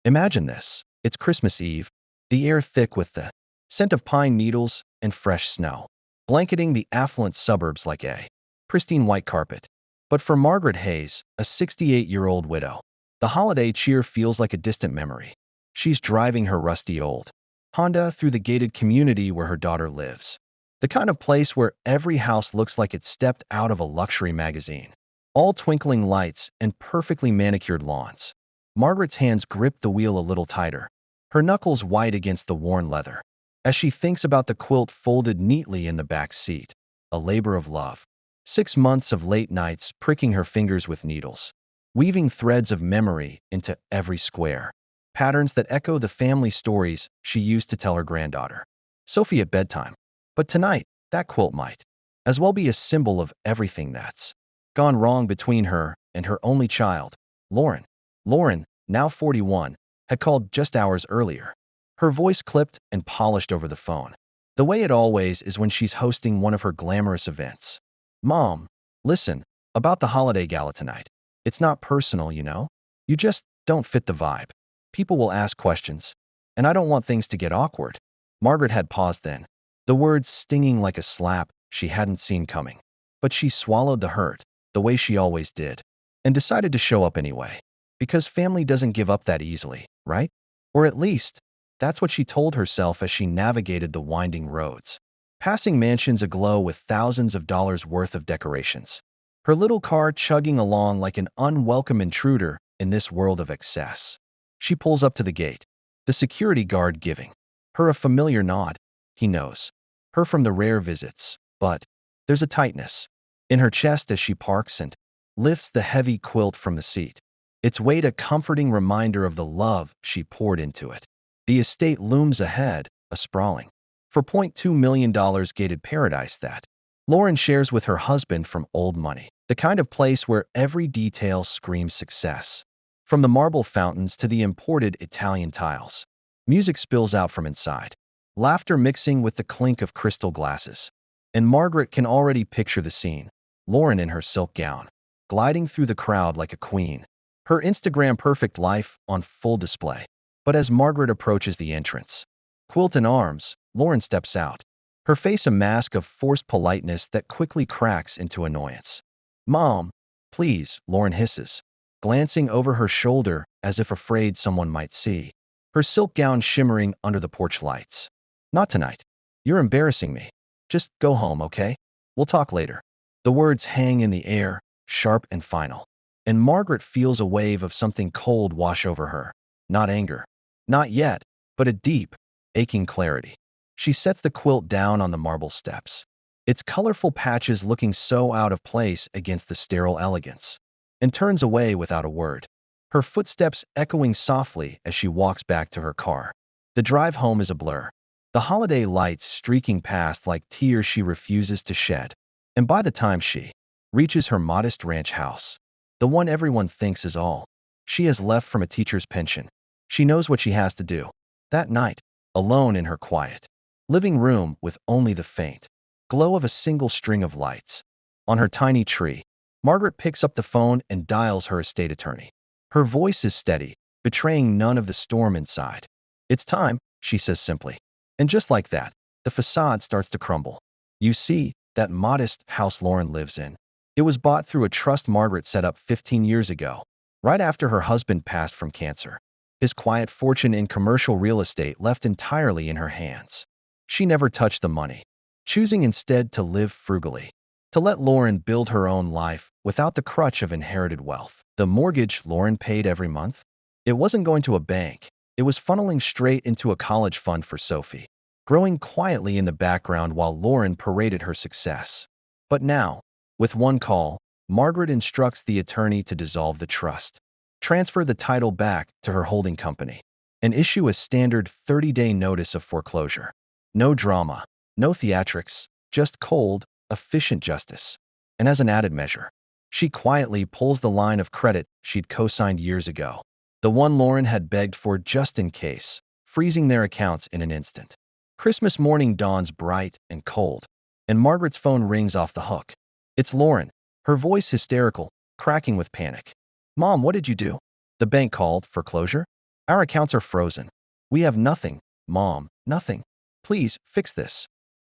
Imagine this. It's Christmas Eve, the air thick with the scent of pine needles and fresh snow, blanketing the affluent suburbs like a pristine white carpet. But for Margaret Hayes, a 68-year-old widow, the holiday cheer feels like a distant memory. She's driving her rusty old Honda through the gated community where her daughter lives. The kind of place where every house looks like it stepped out of a luxury magazine. All twinkling lights and perfectly manicured lawns. Margaret's hands grip the wheel a little tighter, her knuckles white against the worn leather, as she thinks about the quilt folded neatly in the back seat, a labor of love. 6 months of late nights pricking her fingers with needles, weaving threads of memory into every square, patterns that echo the family stories she used to tell her granddaughter, Sophie, at bedtime. But tonight, that quilt might as well be a symbol of everything that's gone wrong between her and her only child, Lauren. Lauren, now 41, had called just hours earlier, her voice clipped and polished over the phone, the way it always is when she's hosting one of her glamorous events. "Mom, listen, about the holiday gala tonight. It's not personal, you know? You just don't fit the vibe. People will ask questions, and I don't want things to get awkward." Margaret had paused then, the words stinging like a slap she hadn't seen coming. But she swallowed the hurt, the way she always did, and decided to show up anyway. Because family doesn't give up that easily, right? Or at least, that's what she told herself as she navigated the winding roads, passing mansions aglow with thousands of dollars worth of decorations. Her little car chugging along like an unwelcome intruder in this world of excess. She pulls up to the gate, the security guard giving her a familiar nod. He knows her from the rare visits, but there's a tightness in her chest as she parks and lifts the heavy quilt from the seat, its weight a comforting reminder of the love she poured into it. The estate looms ahead, a sprawling $4.2 million gated paradise that Lauren shares with her husband from old money, the kind of place where every detail screams success. From the marble fountains to the imported Italian tiles, music spills out from inside, laughter mixing with the clink of crystal glasses. And Margaret can already picture the scene, Lauren in her silk gown, gliding through the crowd like a queen, her Instagram-perfect life on full display. But as Margaret approaches the entrance, quilt in arms, Lauren steps out, her face a mask of forced politeness that quickly cracks into annoyance. "Mom, please," Lauren hisses, glancing over her shoulder as if afraid someone might see, her silk gown shimmering under the porch lights. "Not tonight. You're embarrassing me. Just go home, okay? We'll talk later." The words hang in the air, sharp and final, and Margaret feels a wave of something cold wash over her. Not anger. Not yet, but a deep, aching clarity. She sets the quilt down on the marble steps, its colorful patches looking so out of place against the sterile elegance, and turns away without a word, her footsteps echoing softly as she walks back to her car. The drive home is a blur, the holiday lights streaking past like tears she refuses to shed. And by the time she reaches her modest ranch house, the one everyone thinks is all she has left from a teacher's pension, she knows what she has to do. That night, alone in her quiet living room with only the faint glow of a single string of lights on her tiny tree, Margaret picks up the phone and dials her estate attorney. Her voice is steady, betraying none of the storm inside. "It's time," she says simply. And just like that, the facade starts to crumble. You see, that modest house Lauren lives in, it was bought through a trust Margaret set up 15 years ago, right after her husband passed from cancer. His quiet fortune in commercial real estate left entirely in her hands. She never touched the money, choosing instead to live frugally, to let Lauren build her own life without the crutch of inherited wealth. The mortgage Lauren paid every month, it wasn't going to a bank. It was funneling straight into a college fund for Sophie, growing quietly in the background while Lauren paraded her success. But now, with one call, Margaret instructs the attorney to dissolve the trust, transfer the title back to her holding company, and issue a standard 30-day notice of foreclosure. No drama, no theatrics, just cold, efficient justice. And as an added measure, she quietly pulls the line of credit she'd co-signed years ago, the one Lauren had begged for just in case, freezing their accounts in an instant. Christmas morning dawns bright and cold, and Margaret's phone rings off the hook. It's Lauren, her voice hysterical, cracking with panic. "Mom, what did you do?" "The bank called for closure. Our accounts are frozen. We have nothing, Mom, nothing. Please, fix this.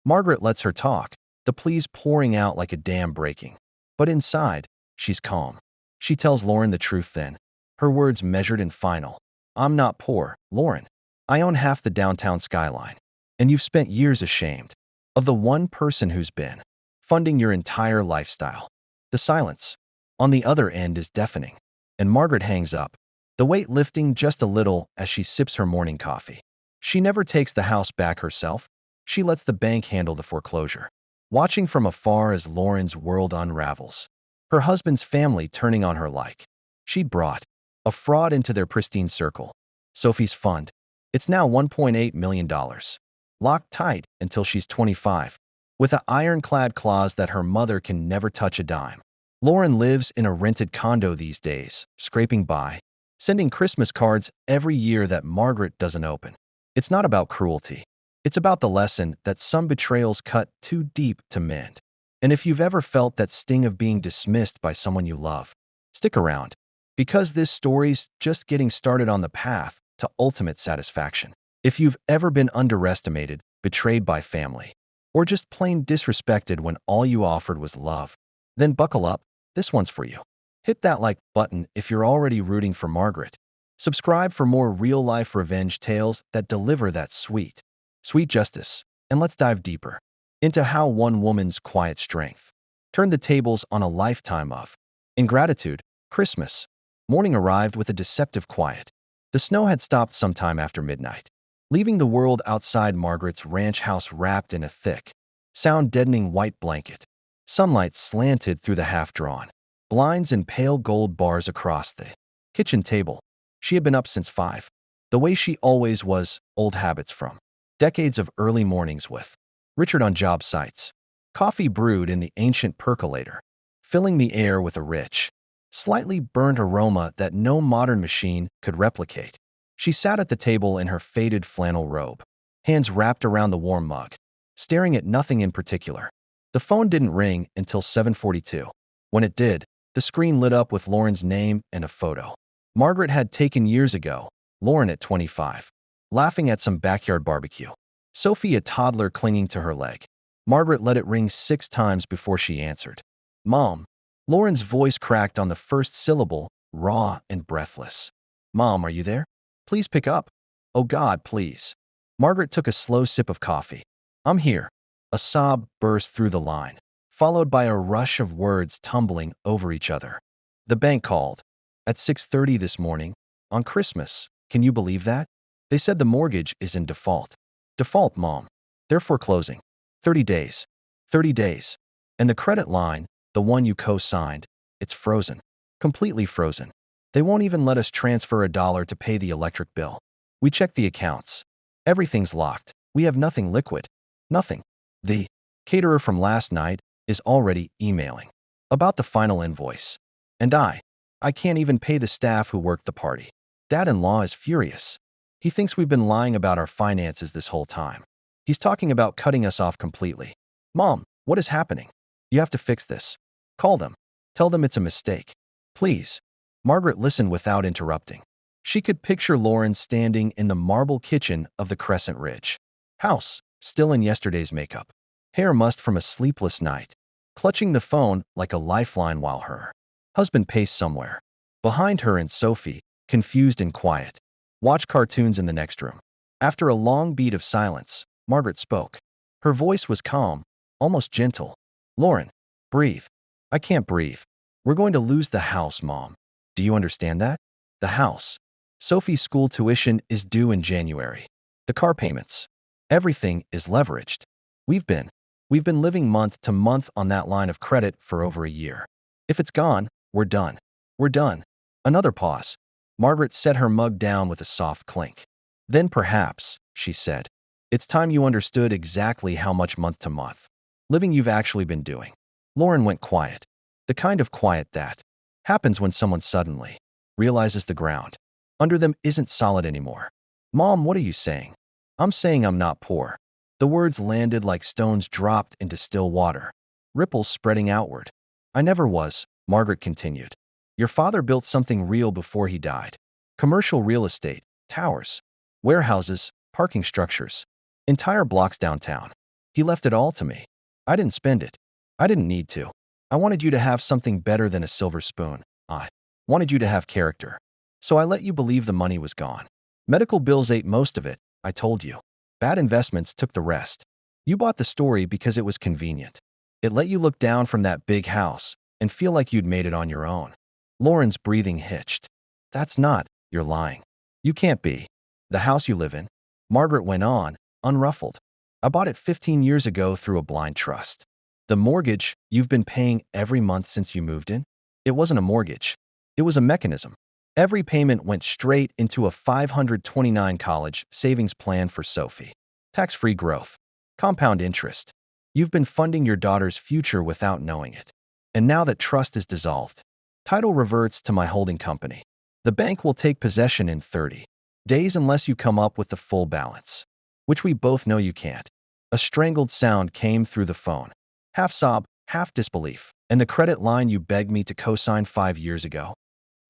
Margaret lets her talk, the pleas pouring out like a dam breaking. But inside, she's calm. She tells Lauren the truth then, her words measured and final. I'm not poor, Lauren. I own half the downtown skyline. And you've spent years ashamed of the one person who's been funding your entire lifestyle. The silence on the other end is deafening, and Margaret hangs up, the weight lifting just a little as she sips her morning coffee. She never takes the house back herself. She lets the bank handle the foreclosure, watching from afar as Lauren's world unravels, her husband's family turning on her like she'd brought a fraud into their pristine circle. Sophie's fund, it's now $1.8 million, locked tight until she's 25, with an ironclad clause that her mother can never touch a dime. Lauren lives in a rented condo these days, scraping by, sending Christmas cards every year that Margaret doesn't open. It's not about cruelty. It's about the lesson that some betrayals cut too deep to mend. And if you've ever felt that sting of being dismissed by someone you love, stick around, because this story's just getting started on the path to ultimate satisfaction. If you've ever been underestimated, betrayed by family, or just plain disrespected when all you offered was love, then buckle up, this one's for you. Hit that like button if you're already rooting for Margaret. Subscribe for more real-life revenge tales that deliver that sweet justice. And let's dive deeper into how one woman's quiet strength turned the tables on a lifetime of ingratitude. Christmas morning arrived with a deceptive quiet. The snow had stopped sometime after midnight, leaving the world outside Margaret's ranch house wrapped in a thick, sound-deadening white blanket. Sunlight slanted through the half-drawn blinds and pale gold bars across the kitchen table. She had been up since 5, the way she always was, old habits from decades of early mornings with Richard on job sites. Coffee brewed in the ancient percolator, filling the air with a rich, slightly burnt aroma that no modern machine could replicate. She sat at the table in her faded flannel robe, hands wrapped around the warm mug, staring at nothing in particular. The phone didn't ring until 7:42. When it did, the screen lit up with Lauren's name and a photo Margaret had taken years ago, Lauren at 25, laughing at some backyard barbecue. Sophie, a toddler, clinging to her leg. Margaret let it ring 6 times before she answered. Mom. Lauren's voice cracked on the first syllable, raw and breathless. Mom, are you there? Please pick up. Oh God, please. Margaret took a slow sip of coffee. I'm here. A sob burst through the line, followed by a rush of words tumbling over each other. The bank called. At 6:30 this morning, on Christmas. Can you believe that? They said the mortgage is in default. Default, Mom. They're foreclosing. 30 days. 30 days. And the credit line, the one you co-signed, it's frozen. Completely frozen. They won't even let us transfer $1 to pay the electric bill. We checked the accounts. Everything's locked. We have nothing liquid. Nothing. The caterer from last night is already emailing about the final invoice. And I can't even pay the staff who worked the party. Dad-in-law is furious. He thinks we've been lying about our finances this whole time. He's talking about cutting us off completely. Mom, what is happening? You have to fix this. Call them. Tell them it's a mistake. Please. Margaret listened without interrupting. She could picture Lauren standing in the marble kitchen of the Crescent Ridge house, still in yesterday's makeup, hair mussed from a sleepless night, clutching the phone like a lifeline while her husband paced somewhere behind her, and Sophie, confused and quiet, watched cartoons in the next room. After a long beat of silence, Margaret spoke. Her voice was calm, almost gentle. Lauren, breathe. I can't breathe. We're going to lose the house, Mom. Do you understand that? The house. Sophie's school tuition is due in January. The car payments. Everything is leveraged. We've been living month to month on that line of credit for over a year. If it's gone, we're done. We're done. Another pause. Margaret set her mug down with a soft clink. Then perhaps, she said, it's time you understood exactly how much month to month living you've actually been doing. Lauren went quiet. The kind of quiet that happens when someone suddenly realizes the ground under them isn't solid anymore. Mom, what are you saying? I'm saying I'm not poor. The words landed like stones dropped into still water, ripples spreading outward. I never was, Margaret continued. Your father built something real before he died. Commercial real estate, towers, warehouses, parking structures, entire blocks downtown. He left it all to me. I didn't spend it. I didn't need to. I wanted you to have something better than a silver spoon. I wanted you to have character. So I let you believe the money was gone. Medical bills ate most of it, I told you. Bad investments took the rest. You bought the story because it was convenient. It let you look down from that big house and feel like you'd made it on your own. Lauren's breathing hitched. That's not, you're lying. You can't be. The house you live in, Margaret went on, unruffled. I bought it 15 years ago through a blind trust. The mortgage you've been paying every month since you moved in? It wasn't a mortgage. It was a mechanism. Every payment went straight into a 529 college savings plan for Sophie. Tax-free growth. Compound interest. You've been funding your daughter's future without knowing it. And now that trust is dissolved, title reverts to my holding company. The bank will take possession in 30 days unless you come up with the full balance, which we both know you can't. A strangled sound came through the phone. Half sob, half disbelief. And the credit line you begged me to co-sign 5 years ago?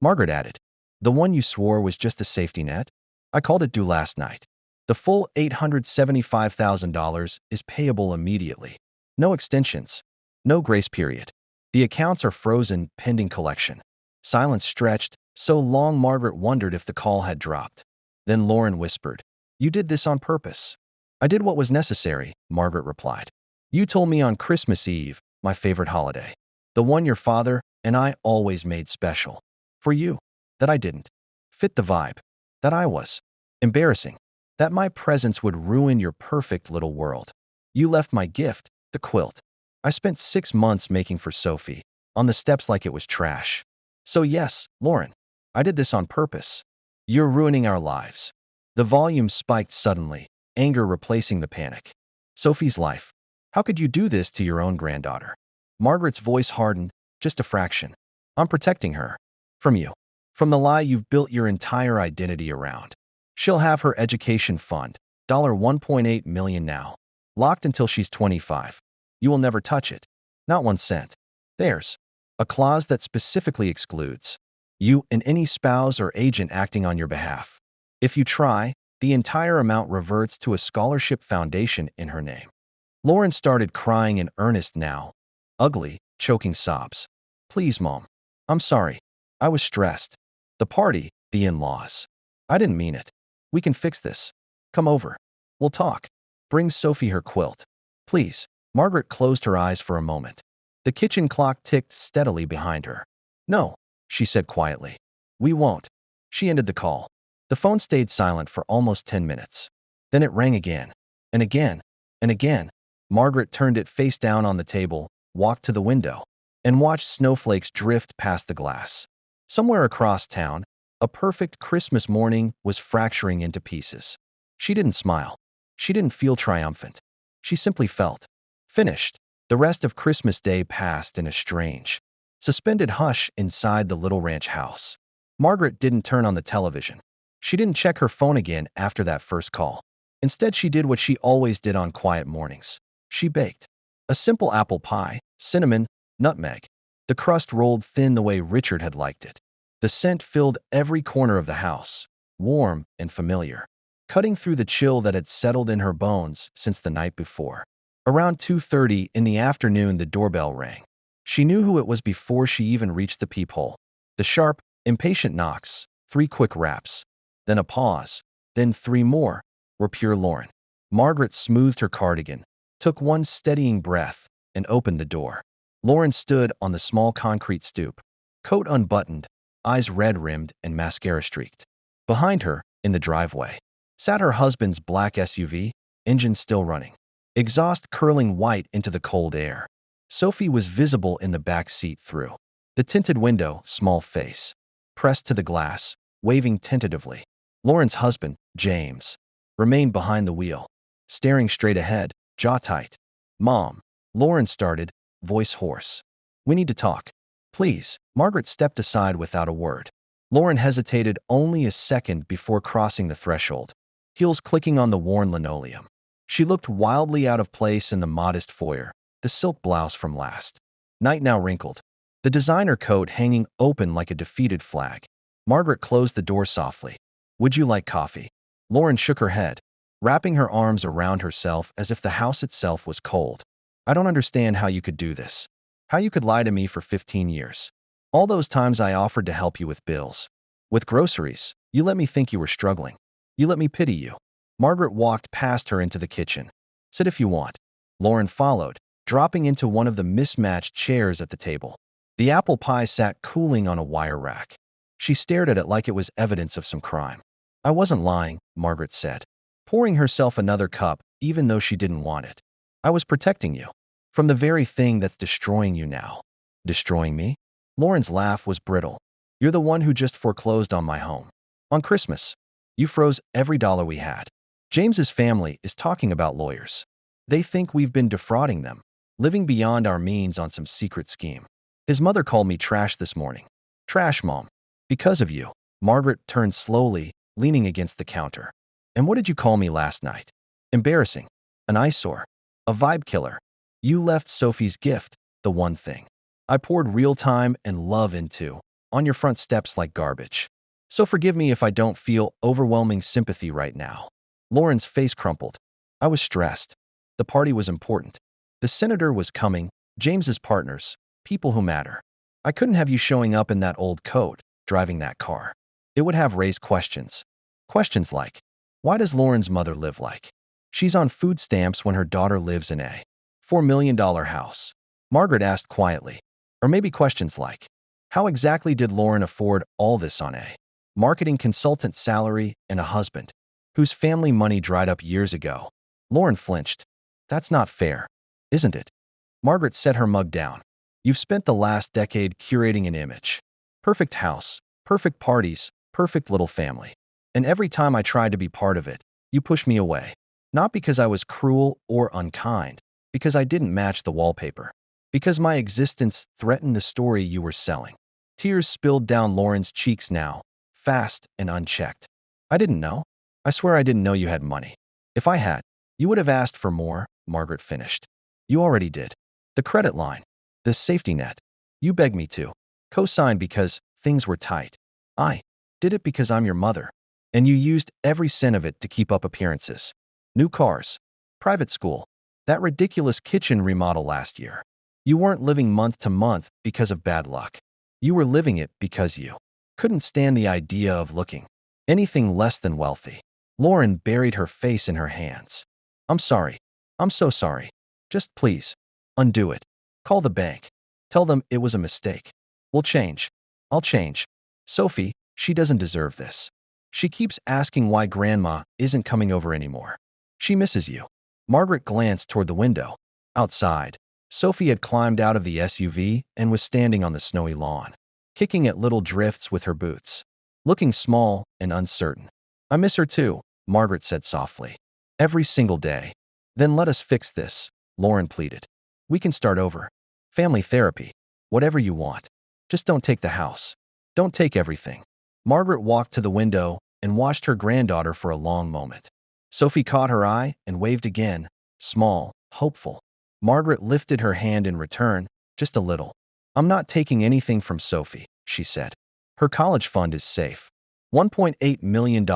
Margaret added. The one you swore was just a safety net? I called it due last night. The full $875,000 is payable immediately. No extensions. No grace period. The accounts are frozen pending collection. Silence stretched so long Margaret wondered if the call had dropped. Then Lauren whispered, You did this on purpose. I did what was necessary, Margaret replied. You told me on Christmas Eve, my favorite holiday, the one your father and I always made special. For you, that I didn't fit the vibe, that I was embarrassing, that my presence would ruin your perfect little world. You left my gift, the quilt. I spent 6 months making for Sophie, on the steps like it was trash. So yes, Lauren, I did this on purpose. You're ruining our lives. The volume spiked suddenly, anger replacing the panic. Sophie's life. How could you do this to your own granddaughter? Margaret's voice hardened, just a fraction. I'm protecting her. From you. From the lie you've built your entire identity around. She'll have her education fund, $1.8 million now, locked until she's 25. You will never touch it. Not 1 cent. There's a clause that specifically excludes you and any spouse or agent acting on your behalf. If you try, the entire amount reverts to a scholarship foundation in her name. Lauren started crying in earnest now. Ugly, choking sobs. Please, Mom. I'm sorry. I was stressed. The party, the in-laws. I didn't mean it. We can fix this. Come over. We'll talk. Bring Sophie her quilt. Please. Margaret closed her eyes for a moment. The kitchen clock ticked steadily behind her. No, she said quietly. We won't. She ended the call. The phone stayed silent for almost 10 minutes. Then it rang again, and again, and again. Margaret turned it face down on the table, walked to the window, and watched snowflakes drift past the glass. Somewhere across town, a perfect Christmas morning was fracturing into pieces. She didn't smile. She didn't feel triumphant. She simply felt finished. The rest of Christmas Day passed in a strange, suspended hush inside the little ranch house. Margaret didn't turn on the television. She didn't check her phone again after that first call. Instead, she did what she always did on quiet mornings. She baked a simple apple pie, cinnamon, nutmeg. The crust rolled thin the way Richard had liked it. The scent filled every corner of the house, warm and familiar, cutting through the chill that had settled in her bones since the night before. Around 2:30 in the afternoon, the doorbell rang. She knew who it was before she even reached the peephole. The sharp, impatient knocks, 3 quick raps, then a pause, then 3 more, were pure Lauren. Margaret smoothed her cardigan, took one steadying breath, and opened the door. Lauren stood on the small concrete stoop, coat unbuttoned, eyes red-rimmed and mascara-streaked. Behind her, in the driveway, sat her husband's black SUV, engine still running, exhaust curling white into the cold air. Sophie was visible in the back seat through the tinted window, small face pressed to the glass, waving tentatively. Lauren's husband, James, remained behind the wheel, staring straight ahead, jaw tight. Mom, Lauren started, voice hoarse. We need to talk. Please. Margaret stepped aside without a word. Lauren hesitated only a second before crossing the threshold, heels clicking on the worn linoleum. She looked wildly out of place in the modest foyer, the silk blouse from last night now wrinkled, the designer coat hanging open like a defeated flag. Margaret closed the door softly. Would you like coffee? Lauren shook her head, wrapping her arms around herself as if the house itself was cold. I don't understand how you could do this. How you could lie to me for 15 years. All those times I offered to help you with bills. With groceries, you let me think you were struggling. You let me pity you. Margaret walked past her into the kitchen. Sit if you want. Lauren followed, dropping into one of the mismatched chairs at the table. The apple pie sat cooling on a wire rack. She stared at it like it was evidence of some crime. I wasn't lying, Margaret said, pouring herself another cup even though she didn't want it. I was protecting you from the very thing that's destroying you now. Destroying me? Lauren's laugh was brittle. You're the one who just foreclosed on my home. On Christmas, you froze every dollar we had. James's family is talking about lawyers. They think we've been defrauding them, living beyond our means on some secret scheme. His mother called me trash this morning. Trash, Mom. Because of you. Margaret turned slowly, leaning against the counter. And what did you call me last night? Embarrassing. An eyesore. A vibe killer. You left Sophie's gift, the one thing I poured real time and love into, on your front steps like garbage. So forgive me if I don't feel overwhelming sympathy right now. Lauren's face crumpled. I was stressed. The party was important. The senator was coming, James's partners, people who matter. I couldn't have you showing up in that old coat, driving that car. It would have raised questions. Questions like, why does Lauren's mother live like she's on food stamps when her daughter lives in a $4 million house? Margaret asked quietly. Or maybe questions like, how exactly did Lauren afford all this on a marketing consultant salary and a husband whose family money dried up years ago? Lauren flinched. That's not fair, isn't it? Margaret set her mug down. You've spent the last decade curating an image. Perfect house, perfect parties, perfect little family. And every time I tried to be part of it, you pushed me away. Not because I was cruel or unkind, because I didn't match the wallpaper. Because my existence threatened the story you were selling. Tears spilled down Lauren's cheeks now, fast and unchecked. I didn't know. I swear I didn't know you had money. If I had, you would have asked for more, Margaret finished. You already did. The credit line. The safety net. You begged me to. Co-sign because things were tight. I did it because I'm your mother. And you used every cent of it to keep up appearances. New cars. Private school. That ridiculous kitchen remodel last year. You weren't living month to month because of bad luck. You were living it because you couldn't stand the idea of looking anything less than wealthy. Lauren buried her face in her hands. I'm sorry. I'm so sorry. Just please, undo it. Call the bank. Tell them it was a mistake. We'll change. I'll change. Sophie, she doesn't deserve this. She keeps asking why Grandma isn't coming over anymore. She misses you. Margaret glanced toward the window. Outside, Sophie had climbed out of the SUV and was standing on the snowy lawn, kicking at little drifts with her boots, looking small and uncertain. I miss her too, Margaret said softly. Every single day. Then let us fix this, Lauren pleaded. We can start over. Family therapy. Whatever you want. Just don't take the house. Don't take everything. Margaret walked to the window and watched her granddaughter for a long moment. Sophie caught her eye and waved again, small, hopeful. Margaret lifted her hand in return, just a little. I'm not taking anything from Sophie, she said. Her college fund is safe. $1.8 million,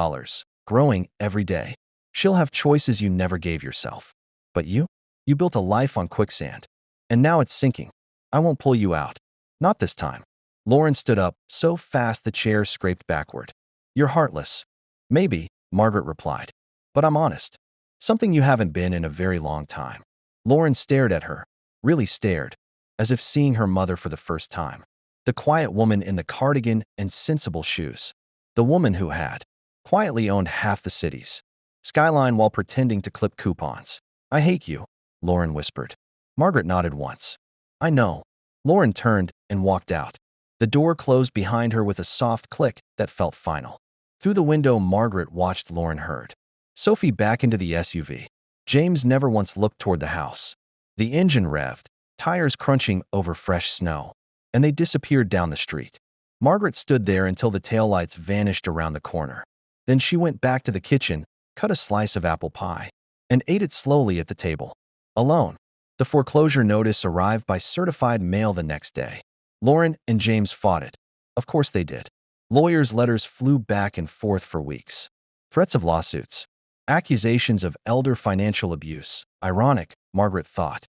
growing every day. She'll have choices you never gave yourself. But you? You built a life on quicksand. And now it's sinking. I won't pull you out. Not this time. Lauren stood up, so fast the chair scraped backward. You're heartless. Maybe, Margaret replied. But I'm honest. Something you haven't been in a very long time. Lauren stared at her, really stared, as if seeing her mother for the first time. The quiet woman in the cardigan and sensible shoes. The woman who had quietly owned half the city's skyline while pretending to clip coupons. I hate you, Lauren whispered. Margaret nodded once. I know. Lauren turned and walked out. The door closed behind her with a soft click that felt final. Through the window, Margaret watched unheard. Sophie back into the SUV. James never once looked toward the house. The engine revved, tires crunching over fresh snow, and they disappeared down the street. Margaret stood there until the taillights vanished around the corner. Then she went back to the kitchen, cut a slice of apple pie, and ate it slowly at the table. Alone. The foreclosure notice arrived by certified mail the next day. Lauren and James fought it. Of course they did. Lawyers' letters flew back and forth for weeks. Threats of lawsuits. Accusations of elder financial abuse. Ironic, Margaret thought.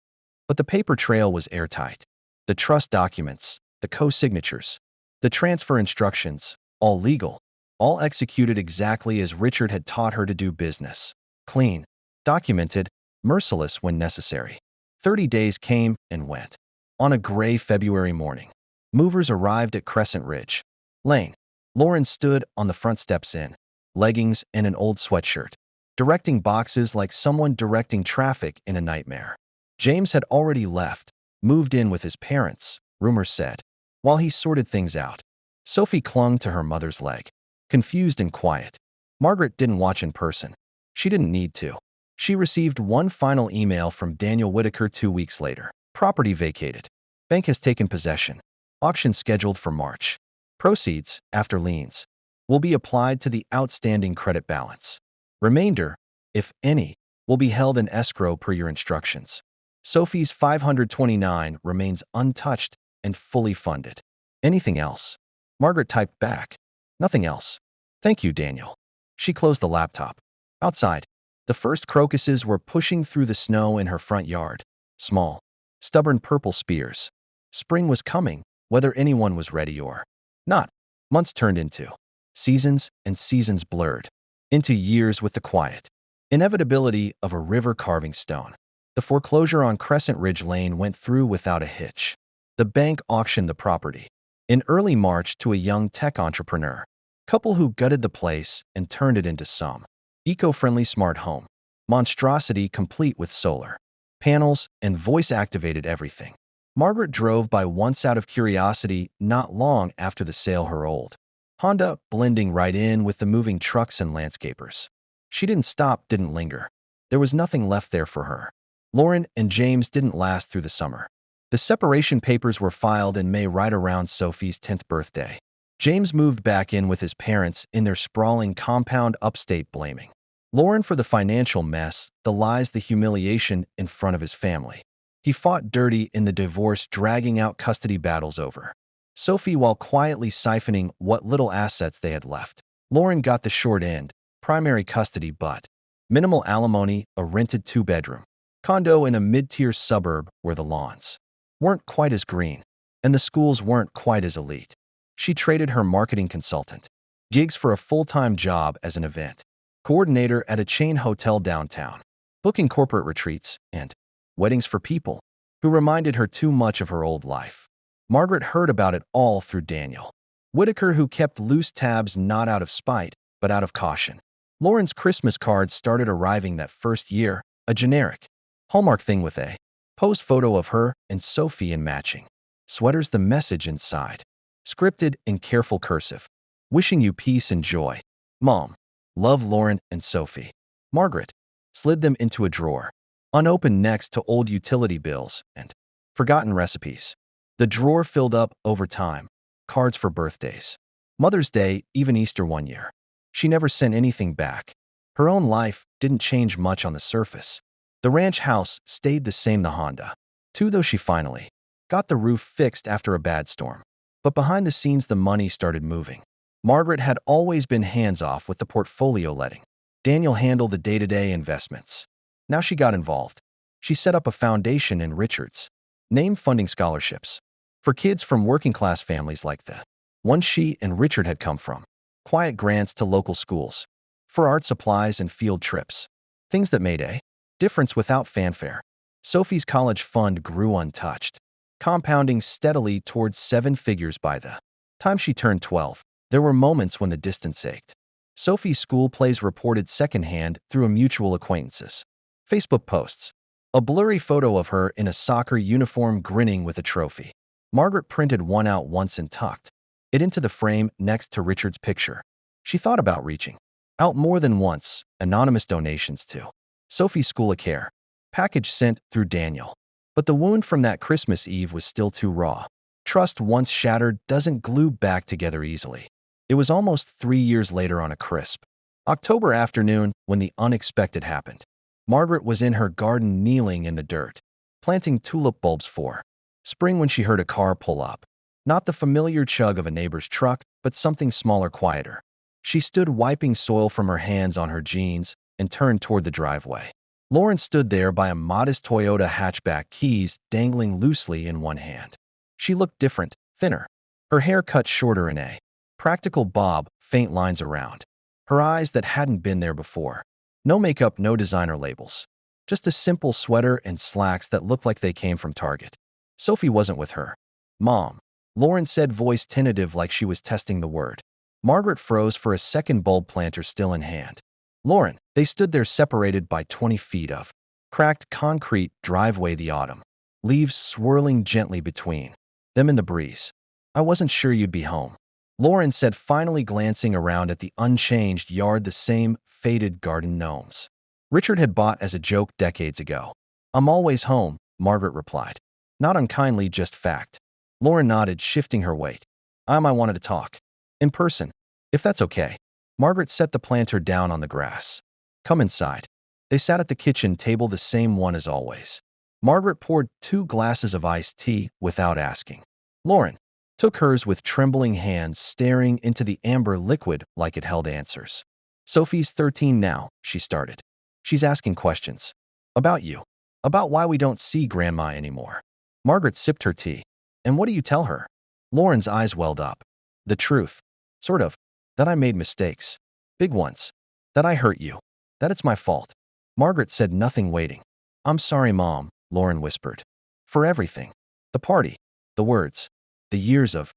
But the paper trail was airtight. The trust documents, the co-signatures, the transfer instructions, all legal, all executed exactly as Richard had taught her to do business. Clean, documented, merciless when necessary. 30 days came and went. On a gray February morning, movers arrived at Crescent Ridge Lane. Lauren stood on the front steps in leggings and an old sweatshirt, directing boxes like someone directing traffic in a nightmare. James had already left, moved in with his parents, rumors said. While he sorted things out, Sophie clung to her mother's leg, confused and quiet. Margaret didn't watch in person. She didn't need to. She received one final email from Daniel Whitaker 2 weeks later. Property vacated. Bank has taken possession. Auction scheduled for March. Proceeds, after liens, will be applied to the outstanding credit balance. Remainder, if any, will be held in escrow per your instructions. Sophie's 529 remains untouched and fully funded. Anything else? Margaret typed back. Nothing else. Thank you, Daniel. She closed the laptop. Outside, the first crocuses were pushing through the snow in her front yard. Small, stubborn purple spears. Spring was coming, whether anyone was ready or not. Months turned into seasons, and seasons blurred into years with the quiet inevitability of a river carving stone. The foreclosure on Crescent Ridge Lane went through without a hitch. The bank auctioned the property in early March to a young tech entrepreneur couple who gutted the place and turned it into some eco-friendly smart home monstrosity complete with solar panels and voice-activated everything. Margaret drove by once out of curiosity not long after the sale her old Honda, blending right in with the moving trucks and landscapers. She didn't stop, didn't linger. There was nothing left there for her. Lauren and James didn't last through the summer. The separation papers were filed in May right around Sophie's 10th birthday. James moved back in with his parents in their sprawling compound upstate, blaming Lauren for the financial mess, the lies, the humiliation in front of his family. He fought dirty in the divorce, dragging out custody battles over Sophie while quietly siphoning what little assets they had left. Lauren got the short end, primary custody but minimal alimony, a rented 2-bedroom condo in a mid-tier suburb where the lawns weren't quite as green and the schools weren't quite as elite. She traded her marketing consultant gigs for a full-time job as an event coordinator at a chain hotel downtown, booking corporate retreats and weddings for people who reminded her too much of her old life. Margaret heard about it all through Daniel Whitaker, who kept loose tabs not out of spite, but out of caution. Lauren's Christmas cards started arriving that first year, a generic Hallmark thing with a posed photo of her and Sophie in matching sweaters, the message inside, scripted in careful cursive, wishing you peace and joy. Mom, love, Lauren and Sophie. Margaret slid them into a drawer, unopened next to old utility bills and forgotten recipes. The drawer filled up over time. Cards for birthdays, Mother's Day, even Easter one year. She never sent anything back. Her own life didn't change much on the surface. The ranch house stayed the same, the Honda, too, though she finally got the roof fixed after a bad storm. But behind the scenes, the money started moving. Margaret had always been hands-off with the portfolio, letting Daniel handle the day-to-day investments. Now she got involved. She set up a foundation in Richard's name, funding scholarships for kids from working-class families like the one she and Richard had come from. Quiet grants to local schools for art supplies and field trips. Things that made a difference without fanfare. Sophie's college fund grew untouched, compounding steadily towards 7 figures by the time she turned 12. There were moments when the distance ached. Sophie's school plays reported secondhand through a mutual acquaintances. Facebook posts. A blurry photo of her in a soccer uniform grinning with a trophy. Margaret printed one out once and tucked it into the frame next to Richard's picture. She thought about reaching out more than once, anonymous donations to Sophie's school of care, package sent through Daniel. But the wound from that Christmas Eve was still too raw. Trust once shattered doesn't glue back together easily. It was almost 3 years later on a crisp October afternoon when the unexpected happened. Margaret was in her garden kneeling in the dirt, planting tulip bulbs for spring when she heard a car pull up. Not the familiar chug of a neighbor's truck, but something smaller, quieter. She stood wiping soil from her hands on her jeans and turned toward the driveway. Lauren stood there by a modest Toyota hatchback, keys dangling loosely in one hand. She looked different, thinner. Her hair cut shorter in a practical bob, faint lines around her eyes that hadn't been there before. No makeup, no designer labels. Just a simple sweater and slacks that looked like they came from Target. Sophie wasn't with her. "Mom," Lauren said, voice tentative like she was testing the word. Margaret froze for a second, bulb planter still in hand. "Lauren." They stood there separated by 20 feet of cracked concrete driveway, the autumn leaves swirling gently between them in the breeze. "I wasn't sure you'd be home," Lauren said, finally glancing around at the unchanged yard, the same faded garden gnomes Richard had bought as a joke decades ago. "I'm always home," Margaret replied. Not unkindly, just fact. Lauren nodded, shifting her weight. I wanted to talk. In person. If that's okay." Margaret set the planter down on the grass. "Come inside." They sat at the kitchen table, the same one as always. Margaret poured 2 glasses of iced tea without asking. Lauren took hers with trembling hands, staring into the amber liquid like it held answers. "Sophie's 13 now," she started. "She's asking questions. About you. About why we don't see Grandma anymore." Margaret sipped her tea. "And what do you tell her?" Lauren's eyes welled up. "The truth. Sort of. That I made mistakes. Big ones. That I hurt you. That it's my fault." Margaret said nothing, waiting. "I'm sorry, Mom," Lauren whispered. "For everything. The party. The words. The years of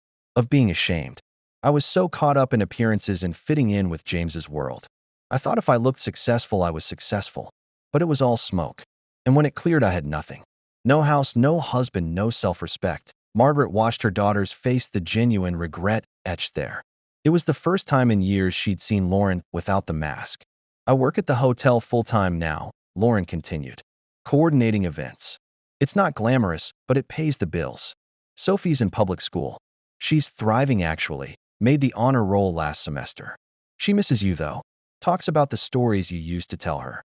being ashamed. I was so caught up in appearances and fitting in with James's world. I thought if I looked successful, I was successful. But it was all smoke. And when it cleared, I had nothing. No house, no husband, no self-respect." Margaret watched her daughter's face, the genuine regret etched there. It was the first time in years she'd seen Lauren without the mask. "I work at the hotel full-time now," Lauren continued. "Coordinating events. It's not glamorous, but it pays the bills. Sophie's in public school. She's thriving, actually. Made the honor roll last semester. She misses you, though. Talks about the stories you used to tell her."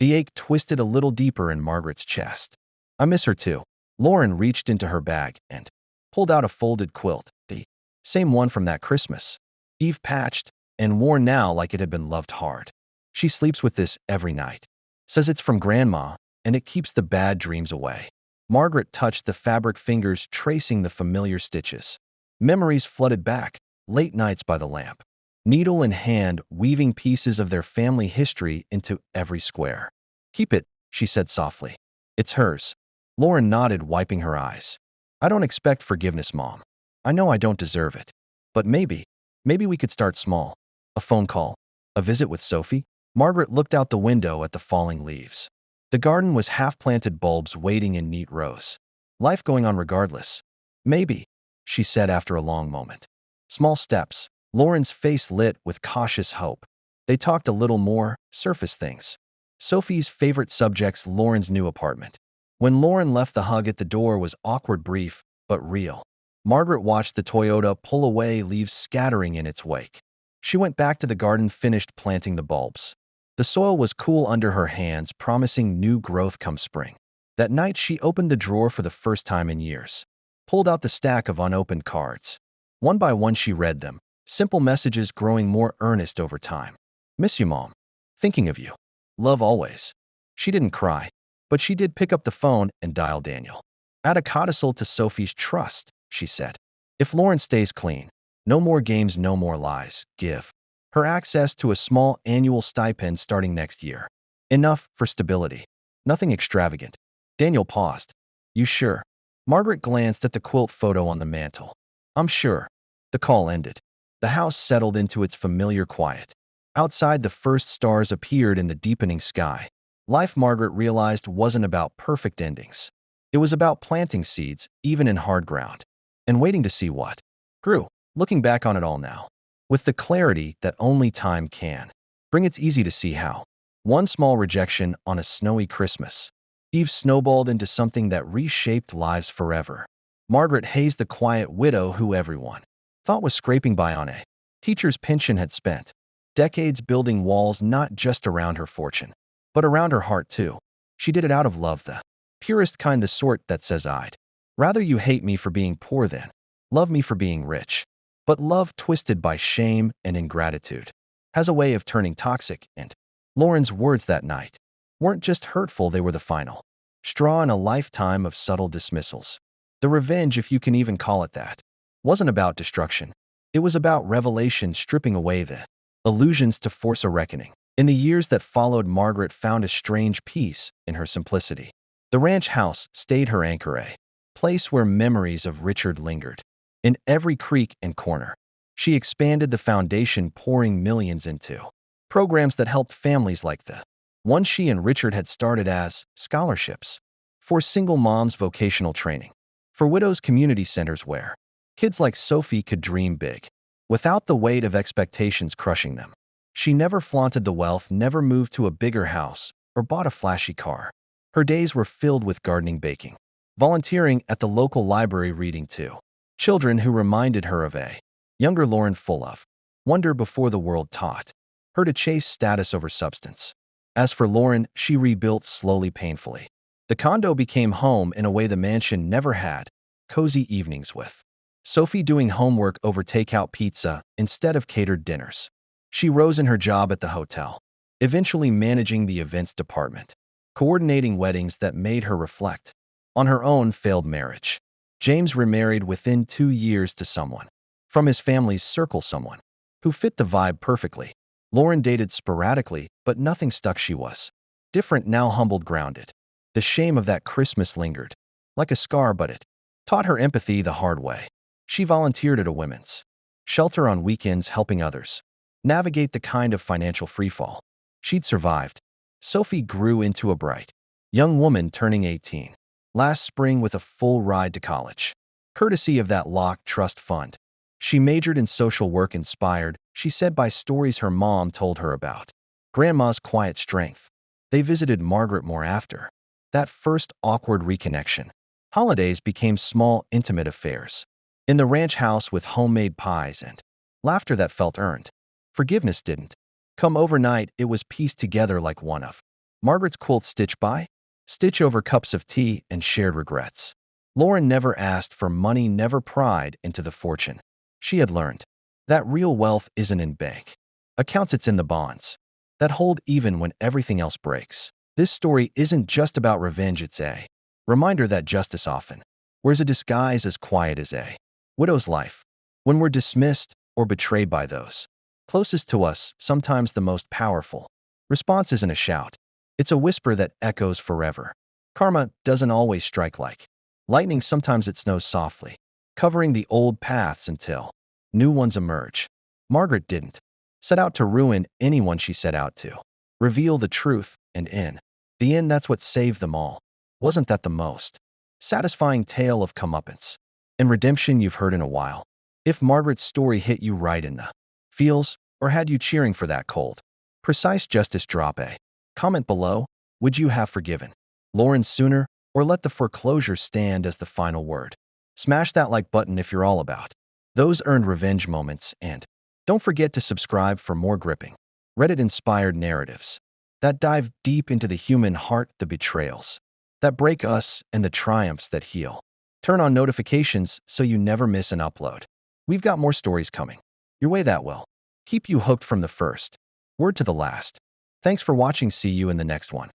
The ache twisted a little deeper in Margaret's chest. "I miss her too." Lauren reached into her bag and pulled out a folded quilt, the same one from that Christmas Eve, patched and worn now like it had been loved hard. "She sleeps with this every night. Says it's from Grandma, and it keeps the bad dreams away." Margaret touched the fabric, fingers tracing the familiar stitches. Memories flooded back, late nights by the lamp. Needle in hand, weaving pieces of their family history into every square. "Keep it," she said softly. "It's hers." Lauren nodded, wiping her eyes. "I don't expect forgiveness, Mom. I know I don't deserve it. But maybe we could start small. A phone call. A visit with Sophie." Margaret looked out the window at the falling leaves. The garden was half-planted, bulbs waiting in neat rows. Life going on regardless. "Maybe," she said after a long moment. Small steps. Lauren's face lit with cautious hope. They talked a little more, surface things. Sophie's favorite subjects, Lauren's new apartment. When Lauren left, the hug at the door was awkward, brief, but real. Margaret watched the Toyota pull away, leaves scattering in its wake. She went back to the garden, finished planting the bulbs. The soil was cool under her hands, promising new growth come spring. That night, she opened the drawer for the first time in years. Pulled out the stack of unopened cards. One by one, she read them. Simple messages growing more earnest over time. "Miss you, Mom. Thinking of you. Love always." She didn't cry, but she did pick up the phone and dial Daniel. "Add a codicil to Sophie's trust," she said. "If Lauren stays clean, no more games, no more lies. Give her access to a small annual stipend starting next year. Enough for stability. Nothing extravagant." Daniel paused. "You sure?" Margaret glanced at the quilt photo on the mantel. "I'm sure." The call ended. The house settled into its familiar quiet. Outside, the first stars appeared in the deepening sky. Life, Margaret realized, wasn't about perfect endings. It was about planting seeds, even in hard ground, and waiting to see what grew. Looking back on it all now, with the clarity that only time can bring, it's easy to see how one small rejection on a snowy Christmas Eve snowballed into something that reshaped lives forever. Margaret Hayes, the quiet widow who everyone thought was scraping by on a teacher's pension, had spent decades building walls not just around her fortune, but around her heart too. She did it out of love, the purest kind, the sort that says, "I'd rather you hate me for being poor than Love me for being rich. But love twisted by shame and ingratitude has a way of turning toxic, and Lauren's words that night weren't just hurtful, they were the final straw in a lifetime of subtle dismissals. The revenge, if you can even call it that, wasn't about destruction. It was about revelation, stripping away the illusions to force a reckoning. In the years that followed, Margaret found a strange peace in her simplicity. The ranch house stayed her anchor, a place where memories of Richard lingered. In every creek and corner, she expanded the foundation, pouring millions into programs that helped families like the one she and Richard had started, as scholarships for single moms, vocational training for widows, community centers where kids like Sophie could dream big without the weight of expectations crushing them. She never flaunted the wealth, never moved to a bigger house, or bought a flashy car. Her days were filled with gardening, baking, volunteering at the local library, reading to children who reminded her of a younger Lauren, full of wonder before the world taught her to chase status over substance. As for Lauren, she rebuilt slowly, painfully. The condo became home in a way the mansion never had: cozy evenings with Sophie doing homework over takeout pizza instead of catered dinners. She rose in her job at the hotel, eventually managing the events department, coordinating weddings that made her reflect on her own failed marriage. James remarried within 2 years to someone from his family's circle, someone who fit the vibe perfectly. Lauren dated sporadically, but nothing stuck. She was different now, humbled, grounded. The shame of that Christmas lingered like a scar, but it taught her empathy the hard way. She volunteered at a women's shelter on weekends, helping others navigate the kind of financial freefall she'd survived. Sophie grew into a bright young woman, turning 18 last spring with a full ride to college, courtesy of that locked trust fund. She majored in social work, inspired, she said, by stories her mom told her about Grandma's quiet strength. They visited Margaret more after that first awkward reconnection. Holidays became small, intimate affairs in the ranch house, with homemade pies and laughter that felt earned. Forgiveness didn't come overnight, it was pieced together like one of Margaret's quilts, stitch by stitch, over cups of tea and shared regrets. Lauren never asked for money, never pried into the fortune. She had learned that real wealth isn't in bank accounts, it's in the bonds that hold even when everything else breaks. This story isn't just about revenge, it's a reminder that justice often wears a disguise as quiet as a widow's life. When we're dismissed or betrayed by those closest to us, sometimes the most powerful response isn't a shout. It's a whisper that echoes forever. Karma doesn't always strike like lightning. Sometimes it snows softly, covering the old paths until new ones emerge. Margaret didn't set out to ruin anyone. She set out to reveal the truth, and in the end, that's what saved them all. Wasn't that the most satisfying tale of comeuppance and redemption you've heard in a while? If Margaret's story hit you right in the feels, or had you cheering for that cold, precise justice, drop a comment below. Would you have forgiven Lauren sooner, or let the foreclosure stand as the final word? Smash that like button if you're all about those earned revenge moments, and don't forget to subscribe for more gripping, Reddit-inspired narratives that dive deep into the human heart, the betrayals that break us, and the triumphs that heal. Turn on notifications so you never miss an upload. We've got more stories coming your way that will keep you hooked from the first word to the last. Thanks for watching. See you in the next one.